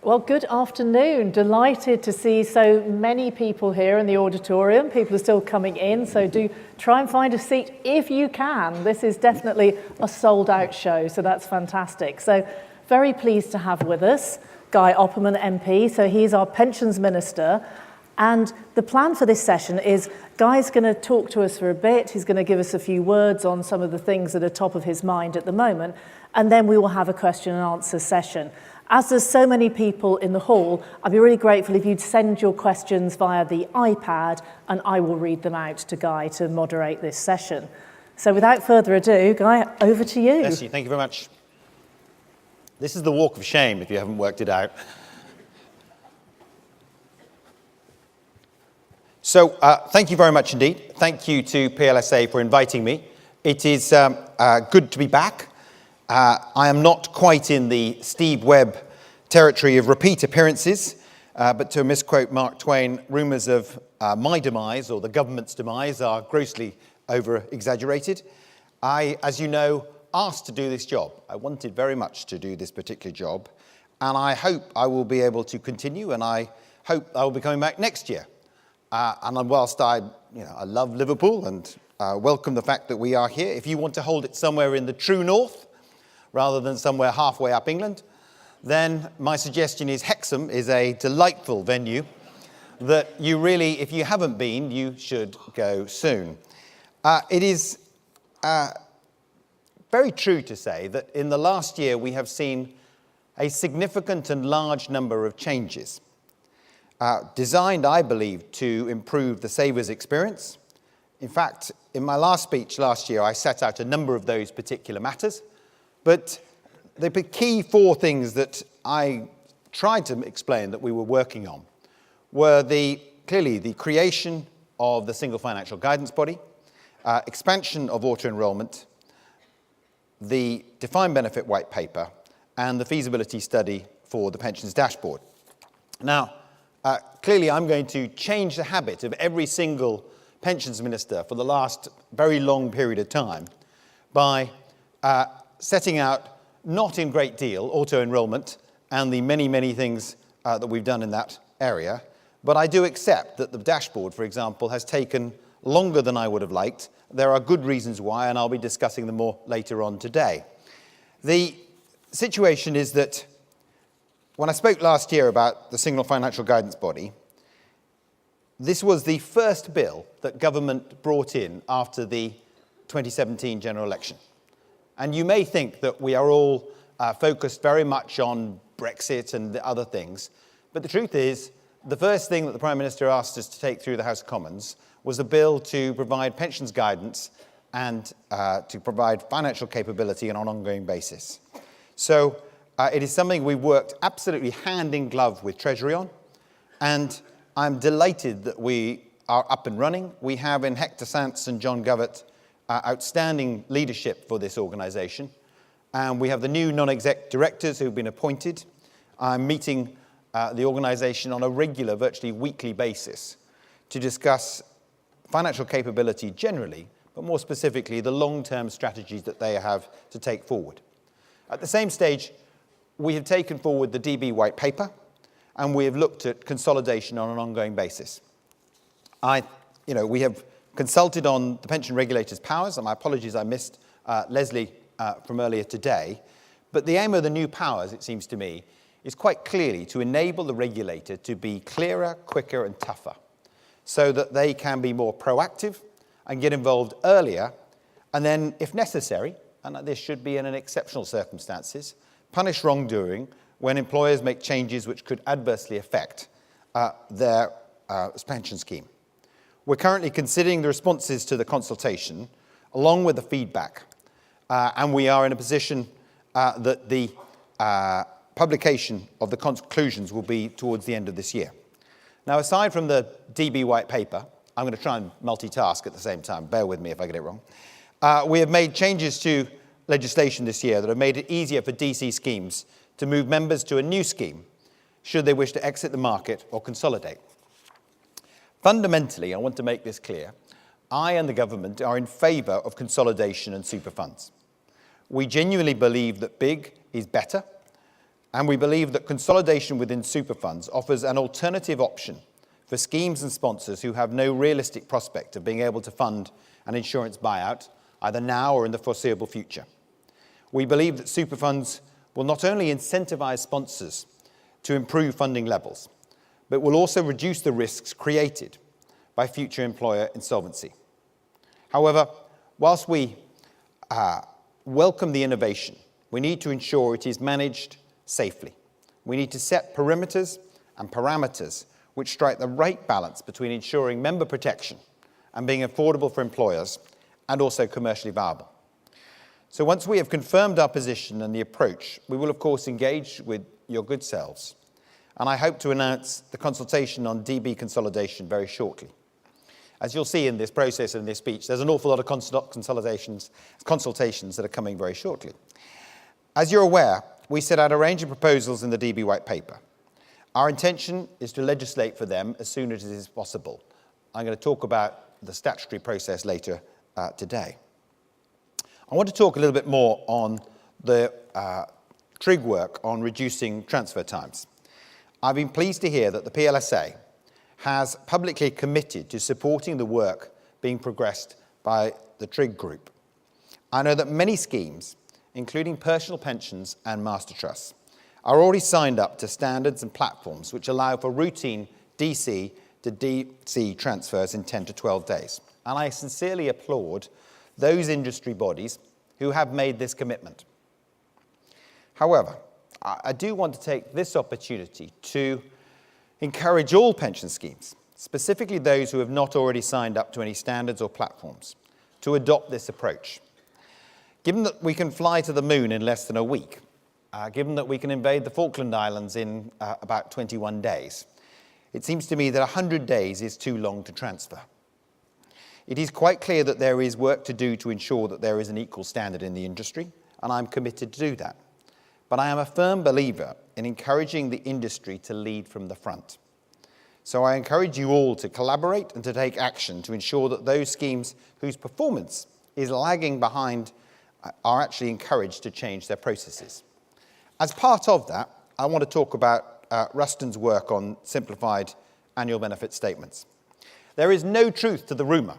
Well, good afternoon. Delighted to see so many people here in the auditorium. People are still coming in, so do try and find a seat if you can. This is definitely a sold-out show, so that's fantastic. So very pleased to have with us Guy Opperman, MP. So he's our Pensions Minister. And the plan for this session is Guy's going to talk to us for a bit. He's going to give us a few words on some of the things that are top of his mind at the moment. And then we will have a question and answer session. As there's so many people in the hall, I'd be really grateful if you'd send your questions via the iPad and I will read them out to Guy to moderate this session. So without further ado, Guy, over to you. Leslie, thank you very much. This is the walk of shame, if you haven't worked it out. So thank you very much indeed. Thank you to PLSA for inviting me. It is good to be back. I am not quite in the Steve Webb territory of repeat appearances, but to misquote Mark Twain, rumours of my demise or the government's demise are grossly over-exaggerated. I, as you know, asked to do this job. I wanted very much to do this particular job, and I hope I will be able to continue, and I hope I will be coming back next year. And whilst I love Liverpool and welcome the fact that we are here, if you want to hold it somewhere in the true north, rather than somewhere halfway up England, then my suggestion is Hexham is a delightful venue that you really, if you haven't been, you should go soon. It is very true to say that in the last year we have seen a significant and large number of changes designed, I believe, to improve the saver's experience. In fact, in my last speech last year, I set out a number of those particular matters. But the key four things that I tried to explain that we were working on were clearly the creation of the single financial guidance body, expansion of auto-enrolment, the defined benefit white paper, and the feasibility study for the pensions dashboard. Now, clearly I'm going to change the habit of every single pensions minister for the last very long period of time by setting out, not in great deal, auto-enrolment and the many, many things that we've done in that area. But I do accept that the dashboard, for example, has taken longer than I would have liked. There are good reasons why, and I'll be discussing them more later on today. The situation is that when I spoke last year about the single financial guidance body, this was the first bill that government brought in after the 2017 general election. And you may think that we are all focused very much on Brexit and the other things. But the truth is, the first thing that the Prime Minister asked us to take through the House of Commons was a bill to provide pensions guidance and to provide financial capability on an ongoing basis. So it is something we've worked absolutely hand in glove with Treasury on. And I'm delighted that we are up and running. We have in Hector Sants and John Govett outstanding leadership for this organisation. And we have the new non-exec directors who've been appointed. I'm meeting the organisation on a regular, virtually weekly basis to discuss financial capability generally, but more specifically the long-term strategies that they have to take forward. At the same stage, we have taken forward the DB white paper, and we have looked at consolidation on an ongoing basis. We have consulted on the pension regulator's powers, and my apologies, I missed Leslie from earlier today. But the aim of the new powers, it seems to me, is quite clearly to enable the regulator to be clearer, quicker, and tougher, so that they can be more proactive and get involved earlier, and then, if necessary, and this should be in an exceptional circumstances, punish wrongdoing when employers make changes which could adversely affect their pension scheme. We're currently considering the responses to the consultation, along with the feedback, and we are in a position that the publication of the conclusions will be towards the end of this year. Now, aside from the DB white paper, I'm going to try and multitask at the same time. Bear with me if I get it wrong. We have made changes to legislation this year that have made it easier for DC schemes to move members to a new scheme should they wish to exit the market or consolidate. Fundamentally, I want to make this clear, I and the government are in favour of consolidation and super funds. We genuinely believe that big is better, And we believe that consolidation within super funds offers an alternative option for schemes and sponsors who have no realistic prospect of being able to fund an insurance buyout, either now or in the foreseeable future. We believe that super funds will not only incentivize sponsors to improve funding levels, but will also reduce the risks created by future employer insolvency. However, whilst we welcome the innovation, we need to ensure it is managed safely. We need to set perimeters and parameters which strike the right balance between ensuring member protection and being affordable for employers and also commercially viable. So once we have confirmed our position and the approach, we will of course engage with your good selves. And I hope to announce the consultation on DB consolidation very shortly. As you'll see in this process and in this speech, there's an awful lot of consultations that are coming very shortly. As you're aware, we set out a range of proposals in the DB White Paper. Our intention is to legislate for them as soon as it is possible. I'm going to talk about the statutory process later today. I want to talk a little bit more on the TRIG work on reducing transfer times. I've been pleased to hear that the PLSA has publicly committed to supporting the work being progressed by the TRIG group. I know that many schemes, including personal pensions and master trusts, are already signed up to standards and platforms which allow for routine DC to DC transfers in 10 to 12 days. And I sincerely applaud those industry bodies who have made this commitment. However, I do want to take this opportunity to encourage all pension schemes, specifically those who have not already signed up to any standards or platforms, to adopt this approach. Given that we can fly to the moon in less than a week, given that we can invade the Falkland Islands in about 21 days, it seems to me that 100 days is too long to transfer. It is quite clear that there is work to do to ensure that there is an equal standard in the industry, and I'm committed to do that. But I am a firm believer in encouraging the industry to lead from the front. So I encourage you all to collaborate and to take action to ensure that those schemes whose performance is lagging behind are actually encouraged to change their processes. As part of that, I want to talk about Ruston's work on simplified annual benefit statements. There is no truth to the rumour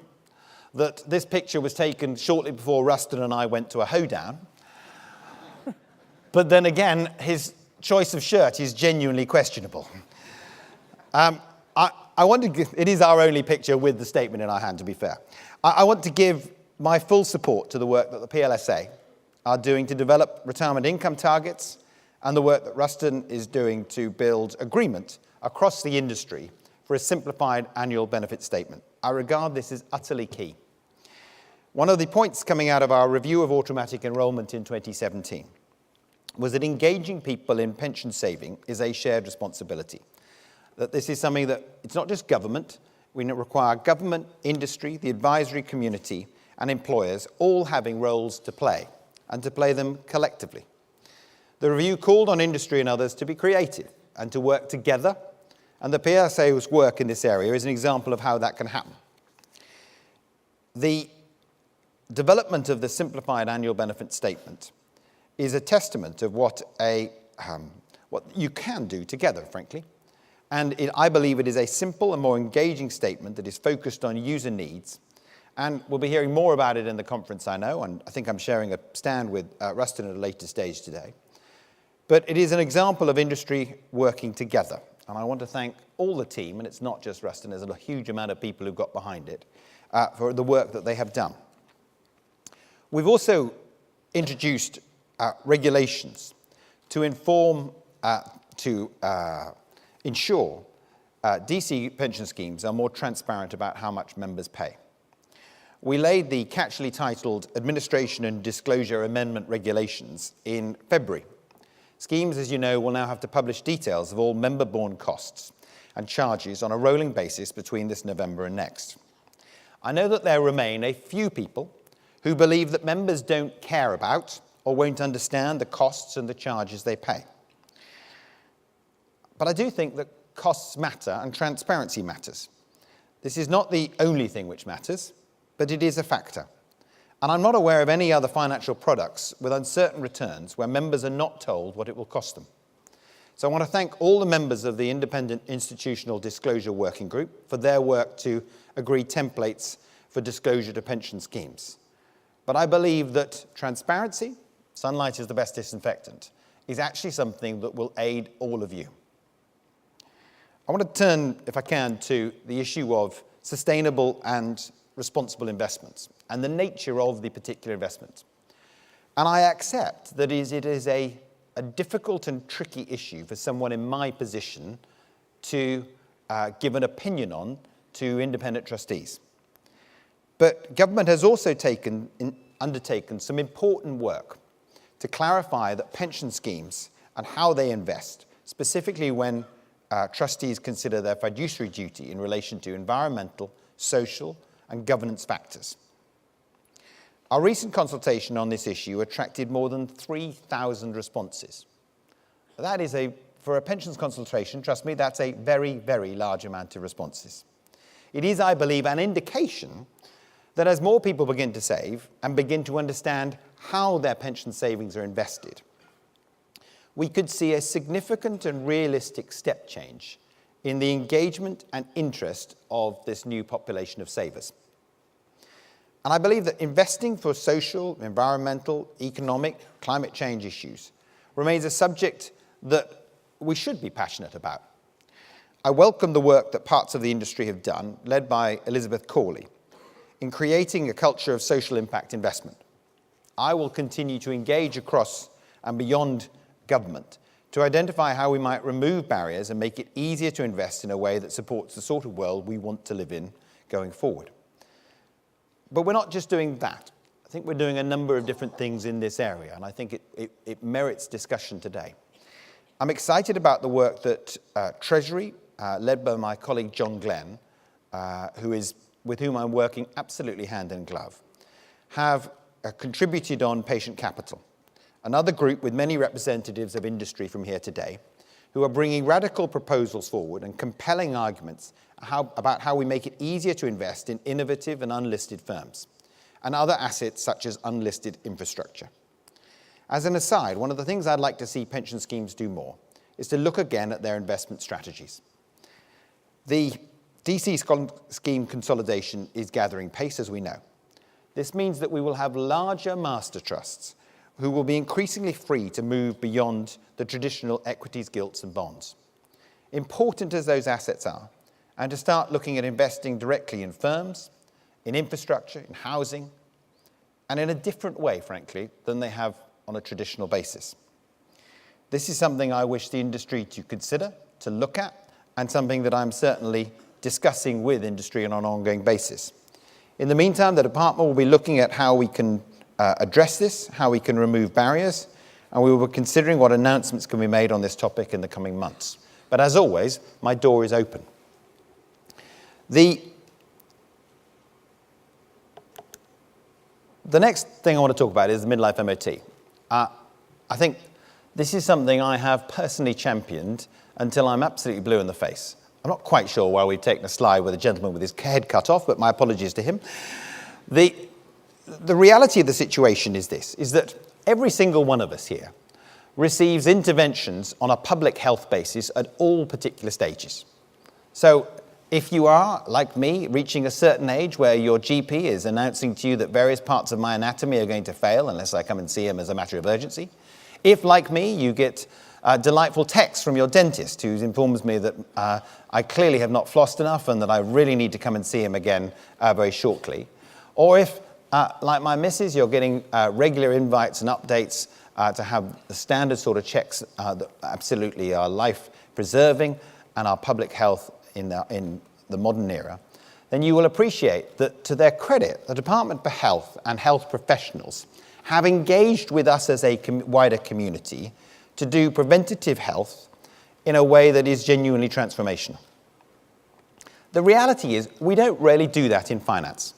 that this picture was taken shortly before Ruston and I went to a hoedown. But then again, his choice of shirt is genuinely questionable. I want to give, it is our only picture with the statement in our hand, to be fair. I want to give my full support to the work that the PLSA are doing to develop retirement income targets and the work that Ruston is doing to build agreement across the industry for a simplified annual benefit statement. I regard this as utterly key. One of the points coming out of our review of automatic enrolment in 2017 was that engaging people in pension saving is a shared responsibility. That this is something that it's not just government, we require government, industry, the advisory community, and employers all having roles to play, and to play them collectively. The review called on industry and others to be creative and to work together, and the PLSA's work in this area is an example of how that can happen. The development of the simplified annual benefit statement is a testament of what you can do together, frankly. And I believe it is a simple and more engaging statement that is focused on user needs. And we'll be hearing more about it in the conference, I know, and I think I'm sharing a stand with Ruston at a later stage today. But it is an example of industry working together. And I want to thank all the team, and it's not just Ruston, there's a huge amount of people who've got behind it, for the work that they have done. We've also introduced regulations to ensure DC pension schemes are more transparent about how much members pay. We laid the catchily titled Administration and Disclosure Amendment Regulations in February. Schemes, as you know, will now have to publish details of all member-borne costs and charges on a rolling basis between this November and next. I know that there remain a few people who believe that members don't care about or won't understand the costs and the charges they pay. But I do think that costs matter and transparency matters. This is not the only thing which matters, but it is a factor. And I'm not aware of any other financial products with uncertain returns where members are not told what it will cost them. So I want to thank all the members of the Independent Institutional Disclosure Working Group for their work to agree templates for disclosure to pension schemes. But I believe that transparency, sunlight is the best disinfectant, is actually something that will aid all of you. I want to turn, if I can, to the issue of sustainable and responsible investments and the nature of the particular investment. And I accept that it is a difficult and tricky issue for someone in my position to give an opinion on to independent trustees. But government has also undertaken some important work to clarify that pension schemes and how they invest, specifically when trustees consider their fiduciary duty in relation to environmental, social, and governance factors. Our recent consultation on this issue attracted more than 3,000 responses. That is for a pensions consultation, trust me, that's a very, very large amount of responses. It is, I believe, an indication that as more people begin to save and begin to understand how their pension savings are invested, we could see a significant and realistic step change in the engagement and interest of this new population of savers. And I believe that investing for social, environmental, economic, climate change issues remains a subject that we should be passionate about. I welcome the work that parts of the industry have done, led by Elizabeth Corley, in creating a culture of social impact investment. I will continue to engage across and beyond government to identify how we might remove barriers and make it easier to invest in a way that supports the sort of world we want to live in going forward. But we're not just doing that. I think we're doing a number of different things in this area, and I think it merits discussion today. I'm excited about the work that Treasury, led by my colleague John Glenn, with whom I'm working absolutely hand in glove, have contributed on patient capital. Another group with many representatives of industry from here today, who are bringing radical proposals forward and compelling arguments about how we make it easier to invest in innovative and unlisted firms and other assets such as unlisted infrastructure. As an aside, one of the things I'd like to see pension schemes do more is to look again at their investment strategies. The DC scheme consolidation is gathering pace, as we know. This means that we will have larger master trusts who will be increasingly free to move beyond the traditional equities, gilts, and bonds. Important as those assets are, and to start looking at investing directly in firms, in infrastructure, in housing, and in a different way, frankly, than they have on a traditional basis. This is something I wish the industry to consider, to look at, and something that I'm certainly discussing with industry on an ongoing basis. In the meantime, the department will be looking at how we can address this, how we can remove barriers, and we will be considering what announcements can be made on this topic in the coming months. But as always, my door is open. The next thing I want to talk about is the midlife MOT. I think this is something I have personally championed until I'm absolutely blue in the face. I'm not quite sure why we've taken a slide with a gentleman with his head cut off, but my apologies to him. The reality of the situation is this, is that every single one of us here receives interventions on a public health basis at all particular stages. So if you are, like me, reaching a certain age where your GP is announcing to you that various parts of my anatomy are going to fail unless I come and see him as a matter of urgency, if, like me, you get a delightful text from your dentist who informs me that I clearly have not flossed enough and that I really need to come and see him again very shortly, or if, like my missus, you're getting regular invites and updates to have the standard sort of checks that absolutely are life-preserving and are public health in the modern era, then you will appreciate that, to their credit, the Department for Health and health professionals have engaged with us as a wider community to do preventative health in a way that is genuinely transformational. The reality is we don't really do that in finance.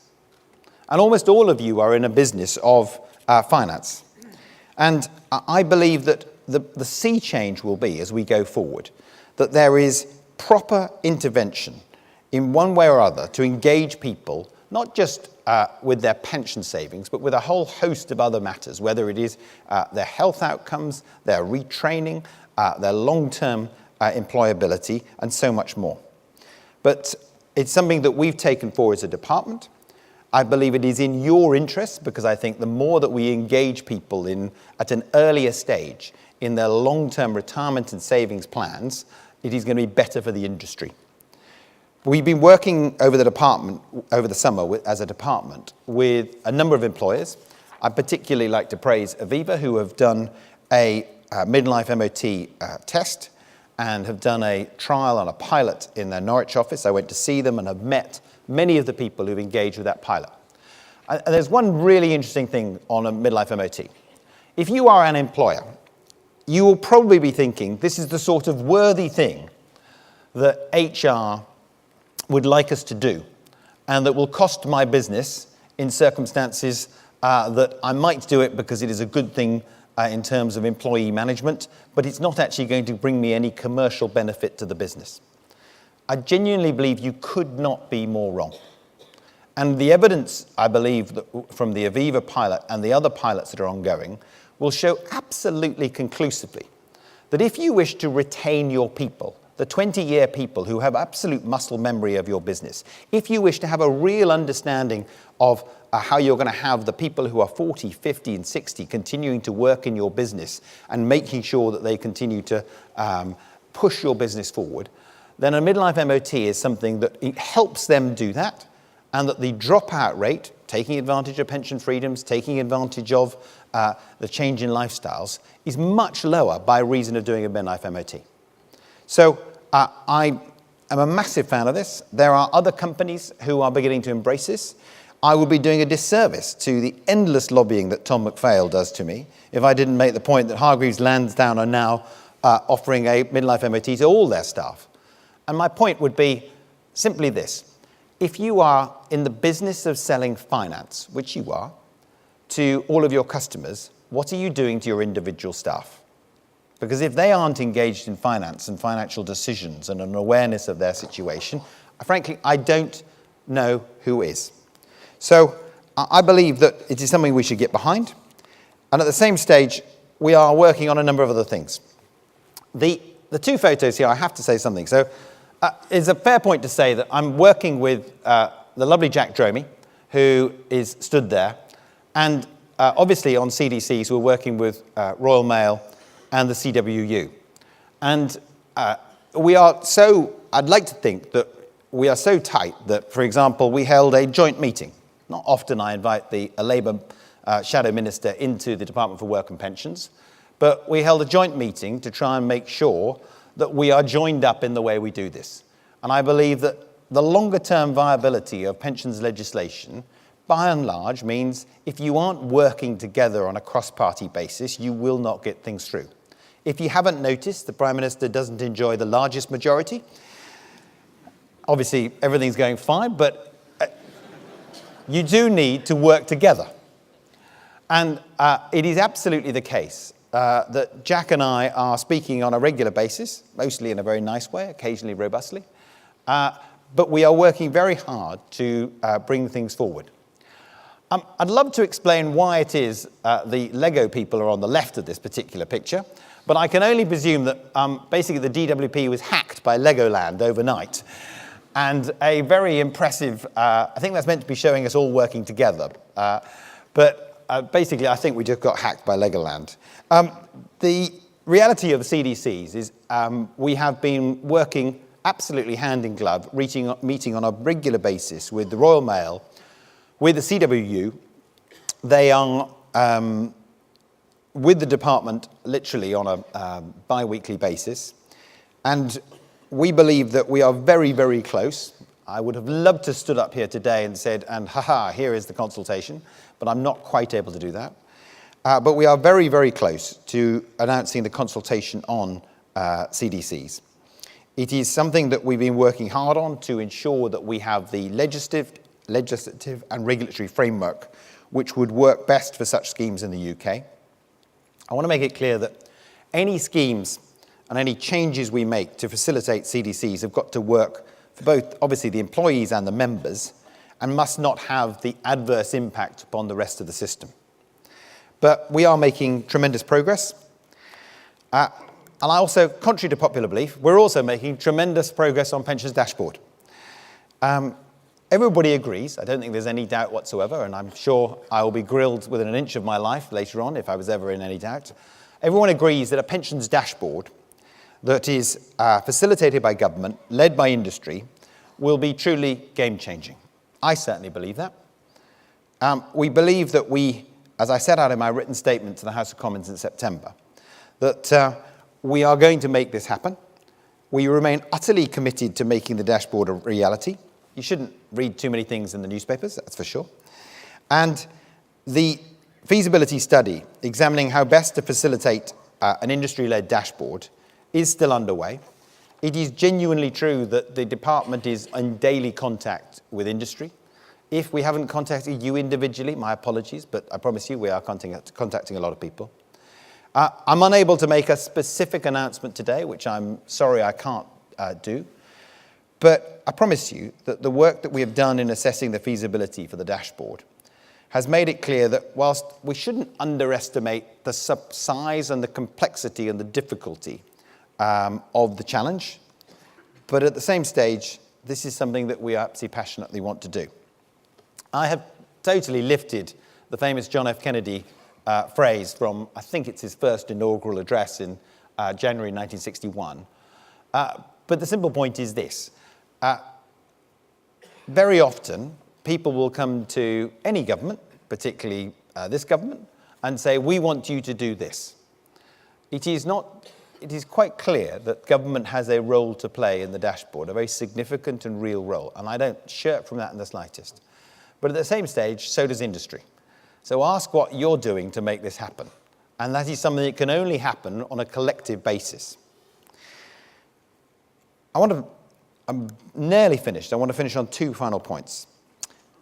And almost all of you are in a business of finance. And I believe that the sea change will be, as we go forward, that there is proper intervention in one way or other to engage people, not just with their pension savings, but with a whole host of other matters, whether it is their health outcomes, their retraining, their long-term employability, and so much more. But it's something that we've taken forward as a department. I believe it is in your interest, because I think the more that we engage people at an earlier stage in their long-term retirement and savings plans, it is going to be better for the industry. We've been working over the summer as a department with a number of employers. I'd particularly like to praise Aviva, who have done a midlife MOT test and have done a trial and a pilot in their Norwich office. I went to see them and have met many of the people who've engaged with that pilot. And there's one really interesting thing on a midlife MOT. If you are an employer, you will probably be thinking this is the sort of worthy thing that HR would like us to do, and that will cost my business in circumstances that I might do it because it is a good thing in terms of employee management, but it's not actually going to bring me any commercial benefit to the business. I genuinely believe you could not be more wrong. And the evidence, I believe, that from the Aviva pilot and the other pilots that are ongoing will show absolutely conclusively that if you wish to retain your people, the 20-year people who have absolute muscle memory of your business, if you wish to have a real understanding of how you're going to have the people who are 40, 50 and 60 continuing to work in your business and making sure that they continue to push your business forward, then a midlife MOT is something that it helps them do that, and that the dropout rate, taking advantage of pension freedoms, taking advantage of the change in lifestyles, is much lower by reason of doing a midlife MOT. So I am a massive fan of this. There are other companies who are beginning to embrace this. I would be doing a disservice to the endless lobbying that Tom McPhail does to me if I didn't make the point that Hargreaves Lansdown are now offering a midlife MOT to all their staff. And my point would be simply this. If you are in the business of selling finance, which you are, to all of your customers, what are you doing to your individual staff? Because if they aren't engaged in finance and financial decisions and an awareness of their situation, frankly, I don't know who is. So I believe that it is something we should get behind. And at the same stage, we are working on a number of other things. The two photos here, I have to say something. So it's a fair point to say that I'm working with the lovely Jack Dromey, who is stood there. And obviously on CDCs, we're working with Royal Mail and the CWU. And I'd like to think that we are so tight that, for example, we held a joint meeting. Not often I invite a Labour shadow minister into the Department for Work and Pensions, but we held a joint meeting to try and make sure that we are joined up in the way we do this. And I believe that the longer-term viability of pensions legislation, by and large, means if you aren't working together on a cross-party basis, you will not get things through. If you haven't noticed, the Prime Minister doesn't enjoy the largest majority. Obviously, everything's going fine, but you do need to work together. And it is absolutely the case that Jack and I are speaking on a regular basis, mostly in a very nice way, occasionally robustly, but we are working very hard to bring things forward. I'd love to explain why it is the Lego people are on the left of this particular picture, but I can only presume that basically the DWP was hacked by Legoland overnight. And a very impressive, I think that's meant to be showing us all working together. But basically, I think we just got hacked by Legoland. The reality of the CDCs is we have been working absolutely hand in glove, meeting on a regular basis with the Royal Mail, with the CWU. They are with the department literally on a bi-weekly basis. And we believe that we are very, very close. I would have loved to stood up here today and said, and haha, here is the consultation, but I'm not quite able to do that. But we are very, very close to announcing the consultation on CDCs. It is something that we've been working hard on to ensure that we have the legislative and regulatory framework which would work best for such schemes in the UK. I want to make it clear that any schemes and any changes we make to facilitate CDCs have got to work for both, obviously, the employees and the members, and must not have the adverse impact upon the rest of the system. But we are making tremendous progress. And I also, contrary to popular belief, we're also making tremendous progress on pensions dashboard. Everybody agrees, I don't think there's any doubt whatsoever, and I'm sure I will be grilled within an inch of my life later on if I was ever in any doubt. Everyone agrees that a pensions dashboard that is facilitated by government, led by industry, will be truly game-changing. I certainly believe that. We believe that we, as I set out in my written statement to the House of Commons in September, that we are going to make this happen. We remain utterly committed to making the dashboard a reality. You shouldn't read too many things in the newspapers, that's for sure. And the feasibility study examining how best to facilitate an industry-led dashboard is still underway. It is genuinely true that the department is in daily contact with industry. If we haven't contacted you individually, my apologies, but I promise you we are contacting a lot of people. I'm unable to make a specific announcement today, which I'm sorry I can't do. But I promise you that the work that we have done in assessing the feasibility for the dashboard has made it clear that whilst we shouldn't underestimate the size and the complexity and the difficulty of the challenge, but at the same stage, this is something that we absolutely passionately want to do. I have totally lifted the famous John F. Kennedy phrase from, I think it's his first inaugural address in January 1961. But the simple point is this. Very often, people will come to any government, particularly this government, and say, we want you to do this. It is quite clear that government has a role to play in the dashboard, a very significant and real role, and I don't shirk from that in the slightest. But at the same stage, so does industry. So ask what you're doing to make this happen. And that is something that can only happen on a collective basis. I'm nearly finished. I want to finish on two final points.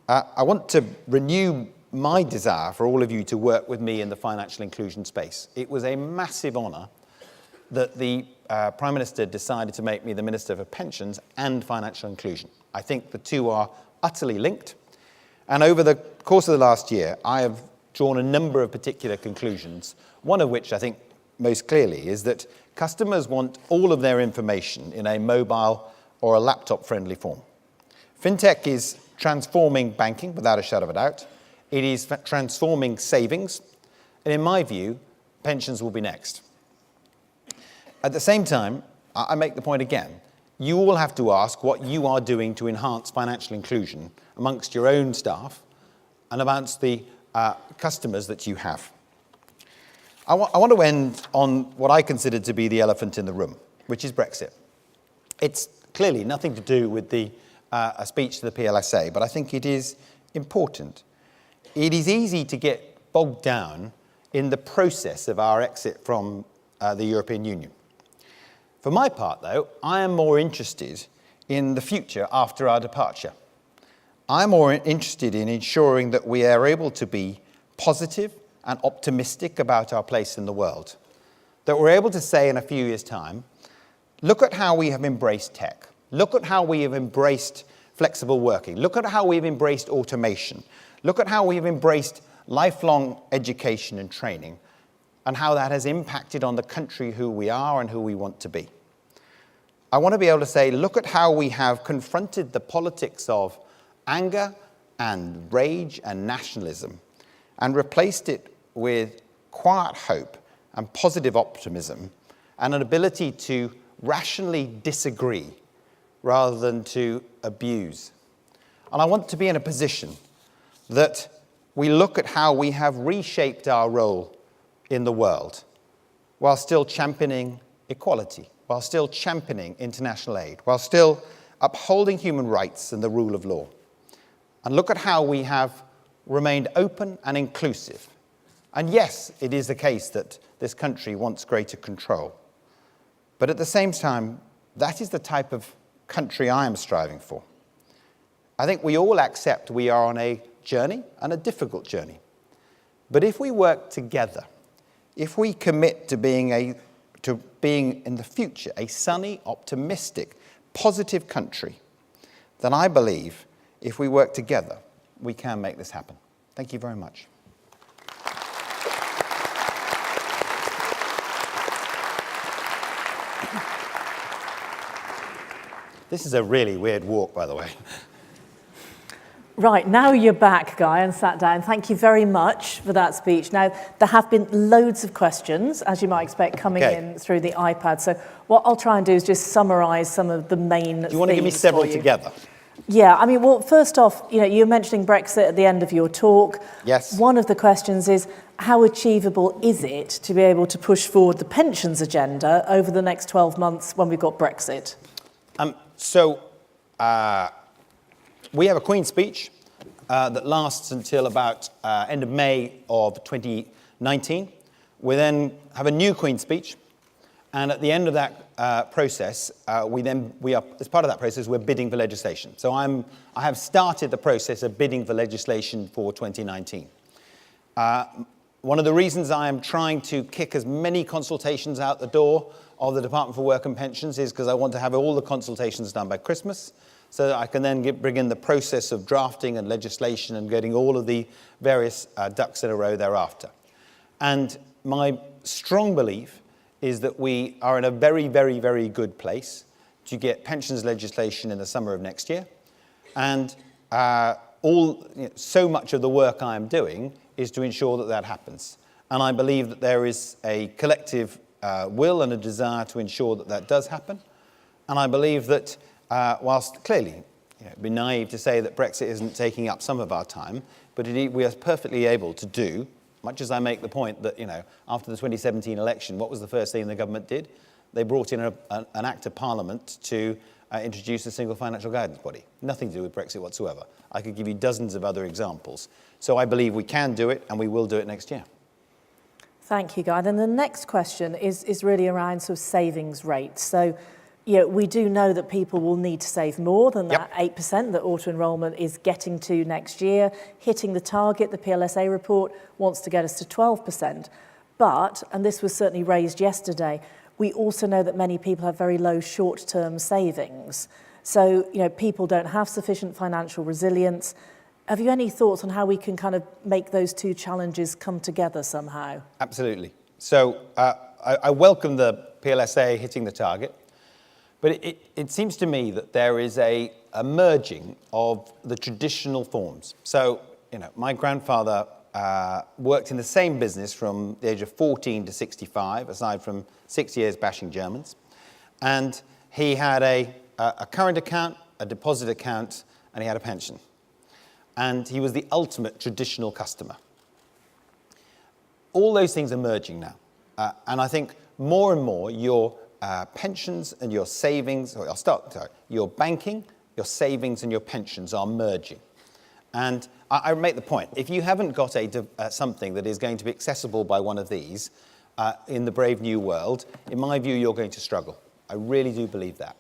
I want to renew my desire for all of you to work with me in the financial inclusion space. It was a massive honour that the Prime Minister decided to make me the Minister for Pensions and Financial Inclusion. I think the two are utterly linked. And over the course of the last year, I have drawn a number of particular conclusions, one of which I think most clearly is that customers want all of their information in a mobile or a laptop-friendly form. Fintech is transforming banking, without a shadow of a doubt. It is transforming savings. And in my view, pensions will be next. At the same time, I make the point again, you all have to ask what you are doing to enhance financial inclusion amongst your own staff and amongst the customers that you have. I want to end on what I consider to be the elephant in the room, which is Brexit. It's clearly nothing to do with a speech to the PLSA, but I think it is important. It is easy to get bogged down in the process of our exit from the European Union. For my part, though, I am more interested in the future after our departure. I'm more interested in ensuring that we are able to be positive and optimistic about our place in the world. That we're able to say in a few years' time, look at how we have embraced tech. Look at how we have embraced flexible working. Look at how we've embraced automation. Look at how we've embraced lifelong education and training, and how that has impacted on the country who we are and who we want to be. I want to be able to say, look at how we have confronted the politics of anger and rage and nationalism and replaced it with quiet hope and positive optimism and an ability to rationally disagree rather than to abuse. And I want to be in a position that we look at how we have reshaped our role in the world while still championing equality, while still championing international aid, while still upholding human rights and the rule of law. And look at how we have remained open and inclusive. And yes, it is the case that this country wants greater control. But at the same time, that is the type of country I am striving for. I think we all accept we are on a journey, and a difficult journey. But if we work together, if we commit to being in the future a sunny, optimistic, positive country, then I believe if we work together, we can make this happen. Thank you very much. This is a really weird walk, by the way. Right, now you're back, Guy, and sat down. Thank you very much for that speech. Now, there have been loads of questions, as you might expect, coming in through the iPad. So what I'll try and do is just summarise some of the main Do you want to give me several together? Yeah, I mean, well, first off, you were mentioning Brexit at the end of your talk. Yes. One of the questions is, how achievable is it to be able to push forward the pensions agenda over the next 12 months when we've got Brexit? We have a Queen's speech that lasts until about end of May of 2019. We then have a new Queen's speech, and at the end of that process, we are, as part of that process, we're bidding for legislation. So I have started the process of bidding for legislation for 2019. One of the reasons I am trying to kick as many consultations out the door of the Department for Work and Pensions is because I want to have all the consultations done by Christmas, so that I can then bring in the process of drafting and legislation and getting all of the various ducks in a row thereafter. And my strong belief is that we are in a very, very, very good place to get pensions legislation in the summer of next year. And so much of the work I am doing is to ensure that that happens. And I believe that there is a collective will and a desire to ensure that that does happen. And I believe that whilst clearly it'd be naive to say that Brexit isn't taking up some of our time, but we are perfectly able to do, much as I make the point that, after the 2017 election, what was the first thing the government did? They brought in an Act of Parliament to introduce a single financial guidance body. Nothing to do with Brexit whatsoever. I could give you dozens of other examples. So I believe we can do it, and we will do it next year. Thank you, Guy. Then the next question is really around sort of savings rates. So, we do know that people will need to save more than that 8% that auto-enrolment is getting to next year. Hitting the target, the PLSA report wants to get us to 12%. But, and this was certainly raised yesterday, we also know that many people have very low short-term savings. So, people don't have sufficient financial resilience. Have you any thoughts on how we can kind of make those two challenges come together somehow? Absolutely. So I welcome the PLSA hitting the target. But it seems to me that there is a merging of the traditional forms. So, my grandfather worked in the same business from the age of 14 to 65, aside from 6 years bashing Germans. And he had a current account, a deposit account, and he had a pension. And he was the ultimate traditional customer. All those things are merging now. And I think more and more your pensions and your savings, your banking, your savings and your pensions are merging. And I make the point, if you haven't got something that is going to be accessible by one of these in the brave new world, in my view, you're going to struggle. I really do believe that.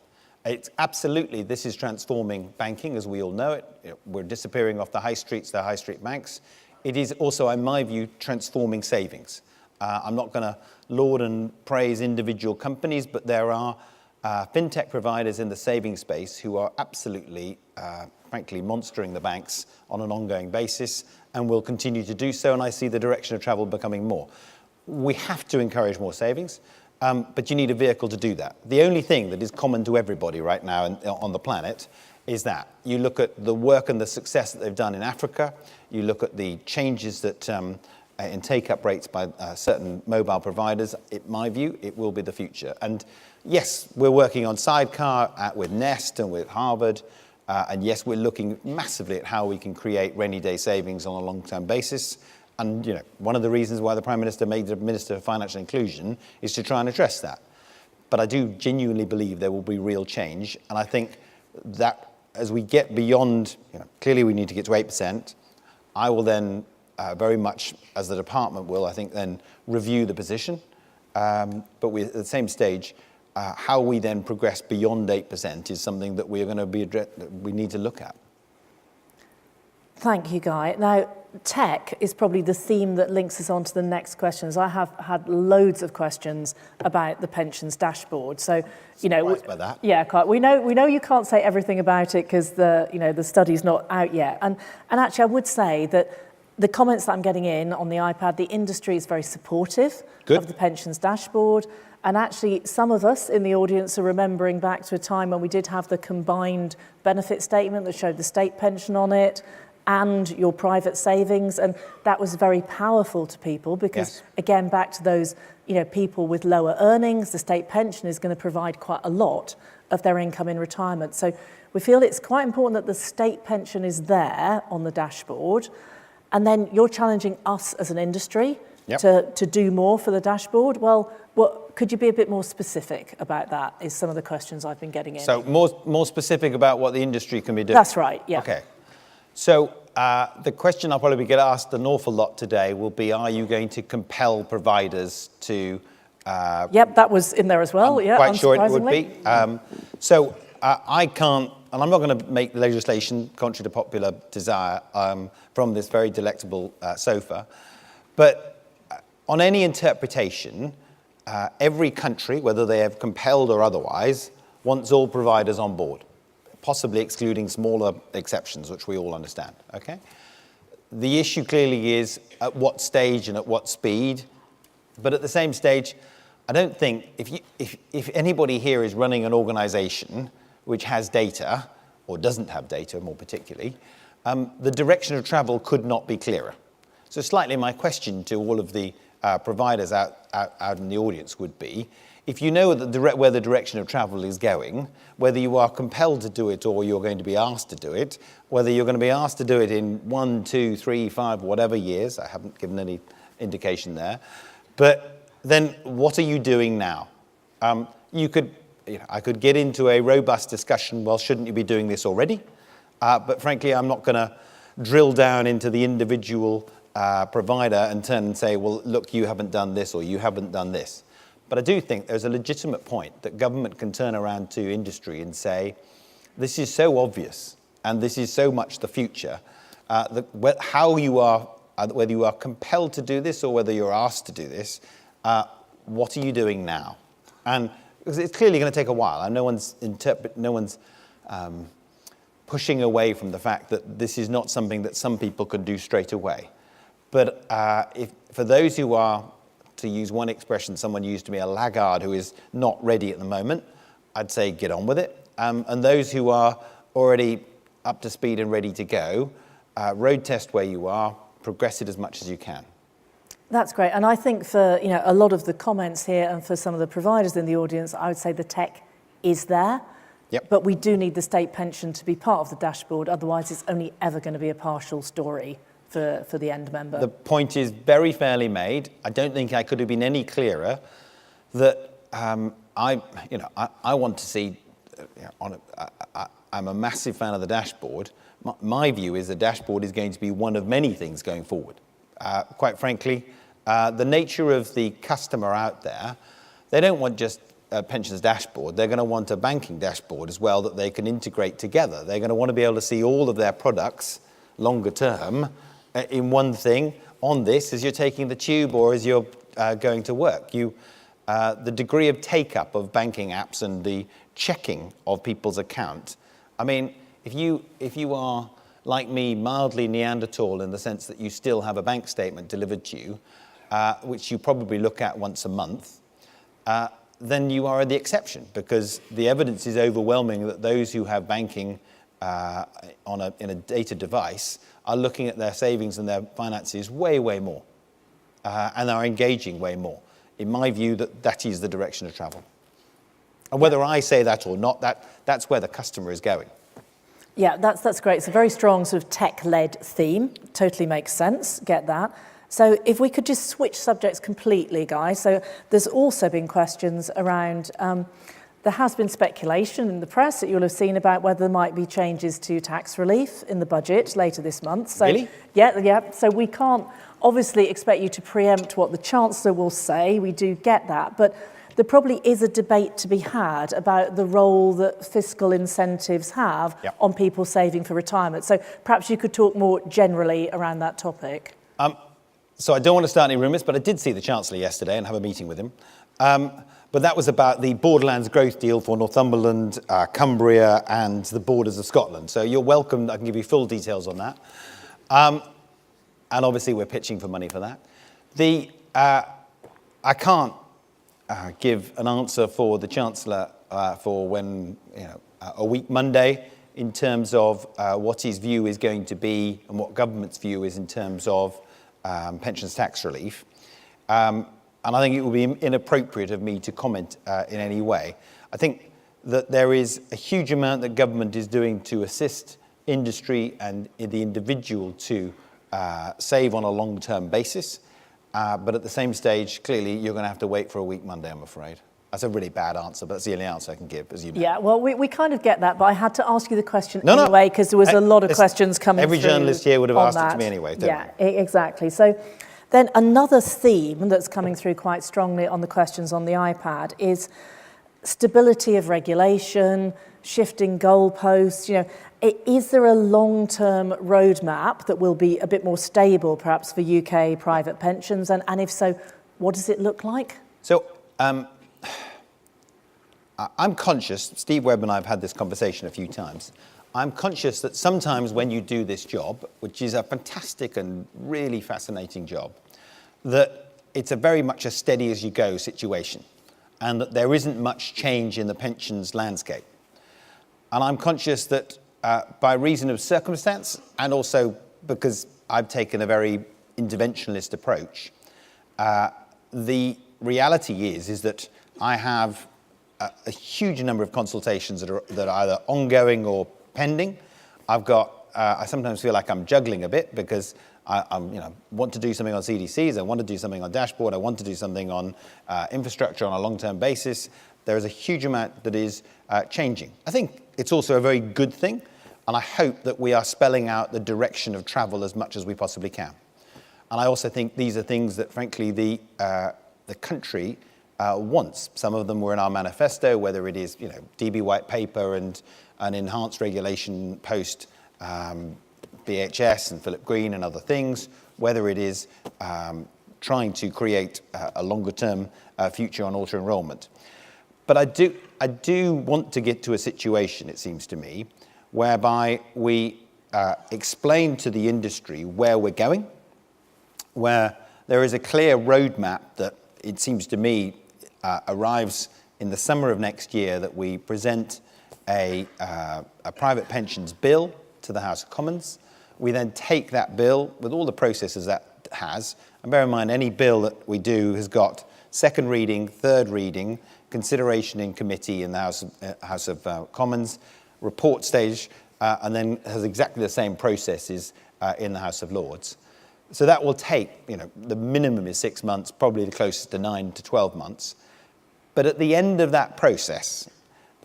It's absolutely, this is transforming banking as we all know it. We're disappearing off the high streets, the high street banks. It is also, in my view, transforming savings. I'm not going to laud and praise individual companies, but there are fintech providers in the savings space who are absolutely, frankly, monstering the banks on an ongoing basis and will continue to do so, and I see the direction of travel becoming more. We have to encourage more savings, but you need a vehicle to do that. The only thing that is common to everybody right now on the planet is that. You look at the work and the success that they've done in Africa, you look at the changes that in take-up rates by certain mobile providers. In my view, it will be the future. And yes, we're working on Sidecar with Nest and with Harvard. And yes, we're looking massively at how we can create rainy day savings on a long-term basis. And one of the reasons why the Prime Minister made the Minister for Financial Inclusion is to try and address that. But I do genuinely believe there will be real change. And I think that as we get beyond, clearly we need to get to 8%. I will then very much, as the department will, I think, then review the position. But at the same stage, how we then progress beyond 8% is something that we are going to we need to look at. Thank you, Guy. Now, tech is probably the theme that links us on to the next questions. I have had loads of questions about the pensions dashboard. So, surprised by that. Yeah, quite. We know you can't say everything about it because the study's not out yet. And actually, I would say that The comments that I'm getting in on the iPad, the industry is very supportive Good. of the pensions dashboard. And actually, some of us in the audience are remembering back to a time when we did have the combined benefit statement that showed the state pension on it and your private savings. And that was very powerful to people because, Yes. again, back to those people with lower earnings, the state pension is going to provide quite a lot of their income in retirement. So we feel it's quite important that the state pension is there on the dashboard. And then you're challenging us as an industry to do more for the dashboard. Well, could you be a bit more specific about that is some of the questions I've been getting in. So more specific about what the industry can be doing? That's right, yeah. Okay. So the question I'll probably get asked an awful lot today will be, are you going to compel providers to... Yep, that was in there as well, I'm quite sure it would be. So I can't, and I'm not going to make legislation contrary to popular desire from this very delectable sofa, but on any interpretation, every country, whether they have compelled or otherwise, wants all providers on board, possibly excluding smaller exceptions, which we all understand, okay? The issue clearly is at what stage and at what speed, but at the same stage, I don't think, if anybody here is running an organization which has data, or doesn't have data more particularly, the direction of travel could not be clearer. So slightly my question to all of the providers out in the audience would be, if you know where the direction of travel is going, whether you are compelled to do it or you're going to be asked to do it, whether you're going to be asked to do it in 1, 2, 3, 5, whatever years, I haven't given any indication there, but then what are you doing now? I could get into a robust discussion, well, shouldn't you be doing this already? But frankly, I'm not going to drill down into the individual provider and turn and say, well, look, you haven't done this or you haven't done this. But I do think there's a legitimate point that government can turn around to industry and say, this is so obvious and this is so much the future, how you are, whether you are compelled to do this or whether you're asked to do this, what are you doing now? And because it's clearly going to take a while, and no one's pushing away from the fact that this is not something that some people can do straight away. But for those who are, to use one expression someone used to me, a laggard who is not ready at the moment, I'd say get on with it. And those who are already up to speed and ready to go, road test where you are, progress it as much as you can. That's great. And I think for a lot of the comments here and for some of the providers in the audience, I would say the tech is there. Yep. But we do need the state pension to be part of the dashboard. Otherwise, it's only ever going to be a partial story for the end member. The point is very fairly made. I don't think I could have been any clearer that I want to see, I'm a massive fan of the dashboard. My view is the dashboard is going to be one of many things going forward. Quite frankly, the nature of the customer out there, they don't want just a pensions dashboard. They're going to want a banking dashboard as well that they can integrate together. They're going to want to be able to see all of their products longer term in one thing on this as you're taking the tube or as you're going to work. The degree of take-up of banking apps and the checking of people's account. I mean, if you are like me, mildly Neanderthal in the sense that you still have a bank statement delivered to you, which you probably look at once a month, then you are the exception because the evidence is overwhelming that those who have banking in a data device are looking at their savings and their finances way, way more and are engaging way more. In my view, that is the direction of travel. And whether I say that or not, that's where the customer is going. Yeah, that's great. It's a very strong sort of tech-led theme. Totally makes sense. Get that. So if we could just switch subjects completely, guys. So there's also been questions around, there has been speculation in the press that you'll have seen about whether there might be changes to tax relief in the budget later this month. So, really? Yeah. So we can't obviously expect you to preempt what the Chancellor will say. We do get that. But there probably is a debate to be had about the role that fiscal incentives have on people saving for retirement. So perhaps you could talk more generally around that topic. So I don't want to start any rumours, but I did see the Chancellor yesterday and have a meeting with him. But that was about the Borderlands growth deal for Northumberland, Cumbria and the borders of Scotland. So you're welcome. I can give you full details on that. and obviously we're pitching for money for that. I can't give an answer for the Chancellor for when, a week Monday in terms of what his view is going to be and what government's view is in terms of pensions tax relief. And I think it would be inappropriate of me to comment in any way. I think that there is a huge amount that government is doing to assist industry and the individual to save on a long-term basis. But at the same stage, clearly, you're going to have to wait for a week Monday, I'm afraid. That's a really bad answer, but that's the only answer I can give, as you know. Yeah, well, we kind of get that, but I had to ask you the question anyway, because there was a lot of questions coming through. Every journalist here would have asked it to me anyway, don't Yeah, exactly. So then another theme that's coming through quite strongly on the questions on the iPad is stability of regulation, shifting goalposts. Is there a long-term roadmap that will be a bit more stable, perhaps, for UK private pensions? And if so, what does it look like? So I'm conscious, Steve Webb and I have had this conversation a few times. I'm conscious that sometimes when you do this job, which is a fantastic and really fascinating job, that it's a very much a steady as you go situation, and that there isn't much change in the pensions landscape. And I'm conscious that by reason of circumstance, and also because I've taken a very interventionist approach, the reality is that I have a huge number of consultations that are either ongoing or pending. I've got, I sometimes feel like I'm juggling a bit because I want to do something on CDCs, I want to do something on dashboard, I want to do something on infrastructure on a long-term basis. There is a huge amount that is changing. I think it's also a very good thing, and I hope that we are spelling out the direction of travel as much as we possibly can. And I also think these are things that, frankly, the country wants. Some of them were in our manifesto, whether it is, DB white paper and an enhanced regulation post BHS and Philip Green and other things, whether it is trying to create a longer-term future on auto-enrolment. But I do want to get to a situation, it seems to me, whereby we explain to the industry where we're going, where there is a clear roadmap that it seems to me arrives in the summer of next year, that we present a private pensions bill to the House of Commons. We then take that bill with all the processes that has, and bear in mind any bill that we do has got second reading, third reading, consideration in committee in the House of Commons, report stage, and then has exactly the same processes in the House of Lords. So that will take, the minimum is 6 months, probably the closest to 9 to 12 months. But at the end of that process,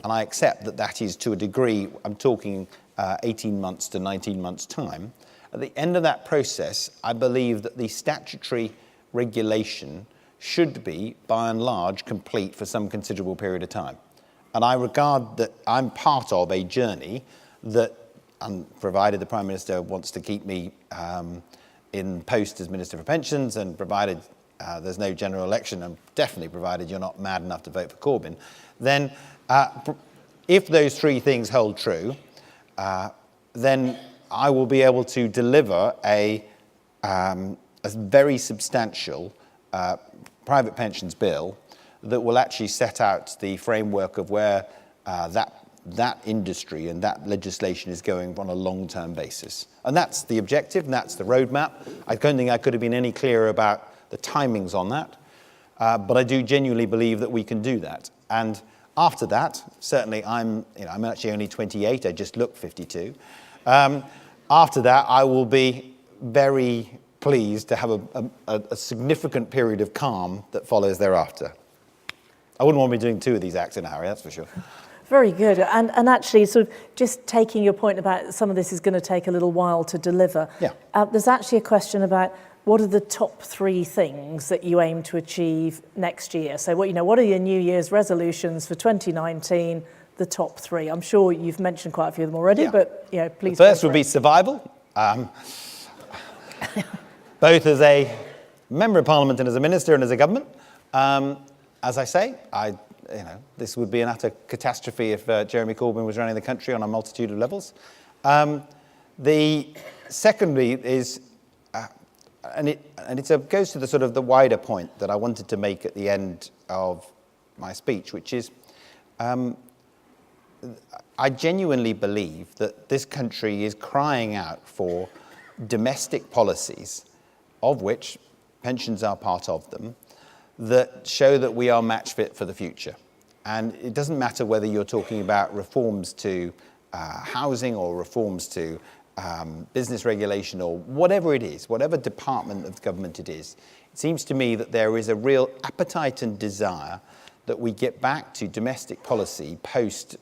and I accept that that is to a degree, I'm talking 18 months to 19 months' time, at the end of that process, I believe that the statutory regulation should be, by and large, complete for some considerable period of time. And I regard that I'm part of a journey that, provided the Prime Minister wants to keep me in post as Minister for Pensions, and provided there's no general election, and definitely provided you're not mad enough to vote for Corbyn, then if those three things hold true, then I will be able to deliver a very substantial private pensions bill that will actually set out the framework of where that industry and that legislation is going on a long-term basis. And that's the objective, and that's the roadmap. I don't think I could have been any clearer about the timings on that, but I do genuinely believe that we can do that. And after that, certainly I'm actually only 28, I just look 52. After that, I will be very pleased to have a significant period of calm that follows thereafter. I wouldn't want to be doing two of these acts in a hurry, that's for sure. Very good. And actually, sort of just taking your point about some of this is going to take a little while to deliver. Yeah. There's actually a question about what are the top three things that you aim to achieve next year? So what are your New Year's resolutions for 2019, the top three? I'm sure you've mentioned quite a few of them already, but please. The first would be survival. Both as a Member of Parliament and as a Minister and as a government. As I say, this would be an utter catastrophe if Jeremy Corbyn was running the country on a multitude of levels. The secondly is it goes to the sort of the wider point that I wanted to make at the end of my speech, which is I genuinely believe that this country is crying out for domestic policies, of which pensions are part of them, that show that we are match fit for the future. And it doesn't matter whether you're talking about reforms to housing or reforms to business regulation or whatever it is, whatever department of the government it is. It seems to me that there is a real appetite and desire that we get back to domestic policy post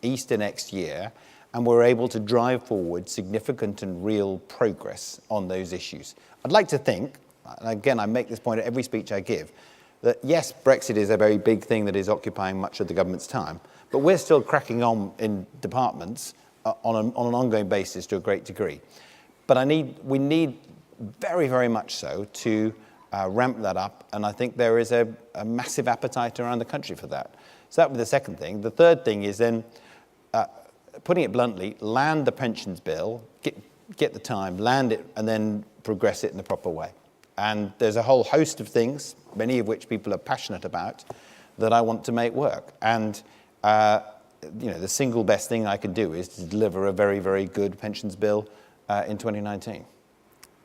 Easter next year, and we're able to drive forward significant and real progress on those issues. I'd like to think, and again, I make this point at every speech I give, that yes, Brexit is a very big thing that is occupying much of the government's time, but we're still cracking on in departments on an ongoing basis to a great degree. But we need very, very much so to ramp that up, and I think there is a massive appetite around the country for that. So that was the second thing. The third thing is then, putting it bluntly, land the pensions bill, get the time, land it, and then progress it in the proper way. And there's a whole host of things, many of which people are passionate about, that I want to make work. And the single best thing I can do is to deliver a very, very good pensions bill in 2019.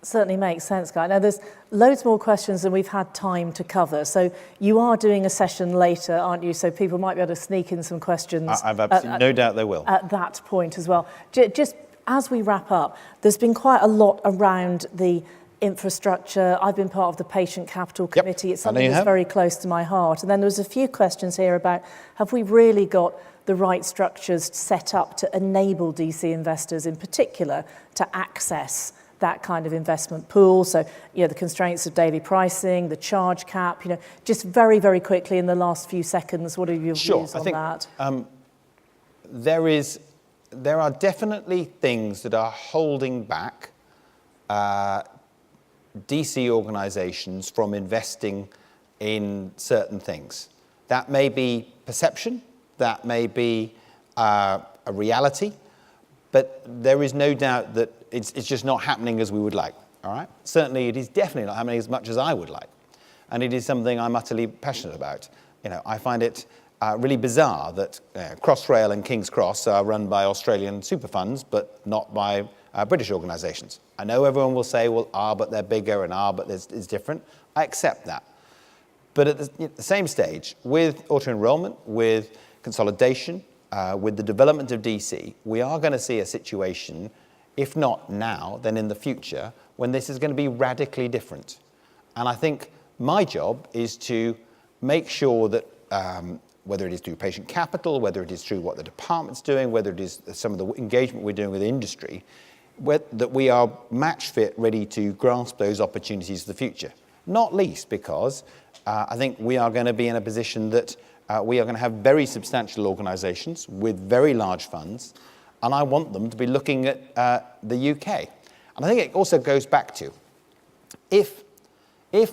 Certainly makes sense, Guy. Now, there's loads more questions than we've had time to cover. So you are doing a session later, aren't you? So people might be able to sneak in some questions. I've absolutely no doubt they will. At that point as well. Just as we wrap up, there's been quite a lot around the infrastructure. I've been part of the Patient Capital Committee. It's something that's very close to my heart. And then there was a few questions here about, have we really got the right structures set up to enable DC investors in particular to access that kind of investment pool? So, the constraints of daily pricing, the charge cap, just very, very quickly in the last few seconds, what are your views on that? There are definitely things that are holding back DC organisations from investing in certain things. That may be perception, that may be a reality, but there is no doubt that it's just not happening as we would like, all right? Certainly, it is definitely not happening as much as I would like. And it is something I'm utterly passionate about. I find it really bizarre that Crossrail and King's Cross are run by Australian super funds, but not by British organisations. I know everyone will say, well, but they're bigger, and but it's different. I accept that. But at the same stage, with auto-enrolment, with consolidation, with the development of DC, we are going to see a situation, if not now, then in the future, when this is going to be radically different. And I think my job is to make sure that whether it is through patient capital, whether it is through what the department's doing, whether it is some of the engagement we're doing with industry, that we are match fit, ready to grasp those opportunities for the future. Not least because I think we are going to be in a position that we are going to have very substantial organisations with very large funds, and I want them to be looking at the UK. And I think it also goes back to, if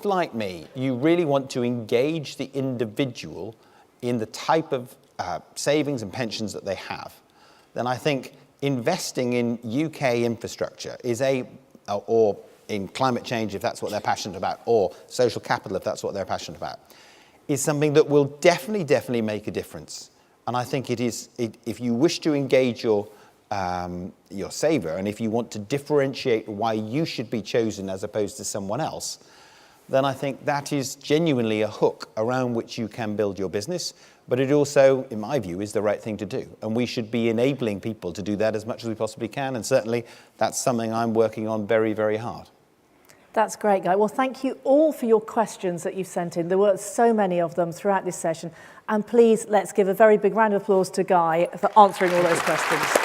like me, you really want to engage the individual in the type of savings and pensions that they have, then I think investing in UK infrastructure or in climate change, if that's what they're passionate about, or social capital, if that's what they're passionate about, is something that will definitely make a difference. And I think it is, if you wish to engage your saver, and if you want to differentiate why you should be chosen as opposed to someone else, then I think that is genuinely a hook around which you can build your business. But it also, in my view, is the right thing to do. And we should be enabling people to do that as much as we possibly can. And certainly that's something I'm working on very, very hard. That's great, Guy. Well, thank you all for your questions that you've sent in. There were so many of them throughout this session. And please, let's give a very big round of applause to Guy for answering all those questions.